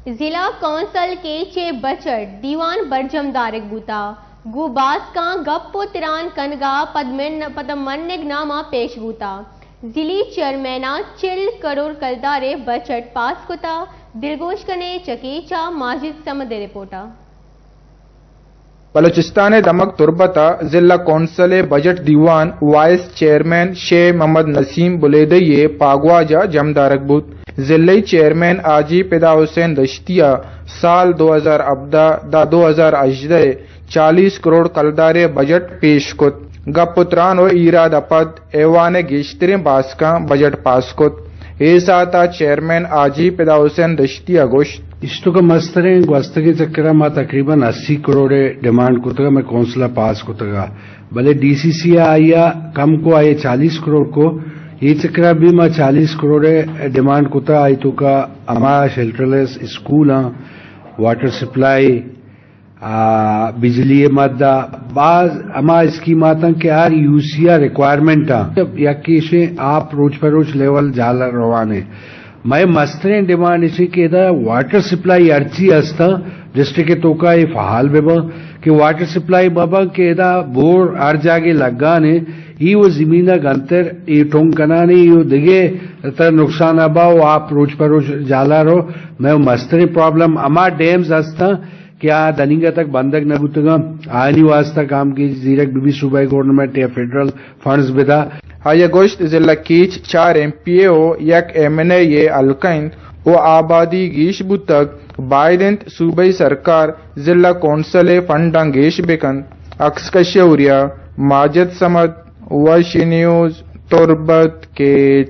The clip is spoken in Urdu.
ضلع کونسل کے چے بچٹ دیوان برجم دارک بوتا گو باس کا گپ و تران کنگا پدمنگ نامہ پیش بوتا ضلعی چیئرمینہ 40 کروڑ کلدارے بجٹ پاس کتا دلگوش کنے چکیچا ماجد سمد رپورٹا بلوچستان دمک تربتا ضلع کونسل بجٹ دیوان وائس چیئرمین شیخ محمد نسیم بلیدی پاگواجا جمدارک بود ضلعی چیئرمین آجی پیدا حسین دشتیہ سال 2017 40 کروڑ کلدارے بجٹ پیش کت گپ تران و ایراد اپد ایوان گیشترین باسکاں بجٹ پاس کت اے ساتا چیئرمین آجی پیدا حسین دشتیہ گوشت اشتو کا مستریں گوستگی چکرہ ما تقریباً 80 کروڑ ڈیمانڈ کتگا میں کونسلہ پاس کتگا بلے ڈی سی سی آیا کم کو آئے 40 کروڑ کو یہ چکرہ بھی ما 40 کروڑ ڈیمانڈ کتا آئی تو کا اما شیلٹرلیس اسکول واٹر سپلائی بجلی مادہ بعض اما اسکیماتاں کے R U C R requirement یا کیشیں آپ روز پر روز لیول جالا روانے میں مسترین ڈیمانڈ اسی کہ دا واٹر سپلائی ارچی ہستا ڈسٹرکٹ تو کا یہ فعال بے با کہ واٹر سپلائی بابا کہ دا بور ہر جاگے لگانے یہ وہ زمینہ گنتر یہ ٹونگ کنانے یہ دگے تا نقصان اباو آپ روز پر روز جالا رو میں مسترین پرابلم اما ڈیمز ہستا کیا دنگا تک بندک نبوتگا آئینی واسطہ کام کی زیرک بی صوبائی گورنمنٹ یا فیڈرل فنڈز بدا آیا گوشت ضلع کیچ 4 MP او یک MNA یہ الکین و آبادی گیش بوتک بائیدنت صوبائی سرکار ضلع کونسل فنڈان گیش بکن اکس کشوریا ماجد سمد وشی نیوز تربت کے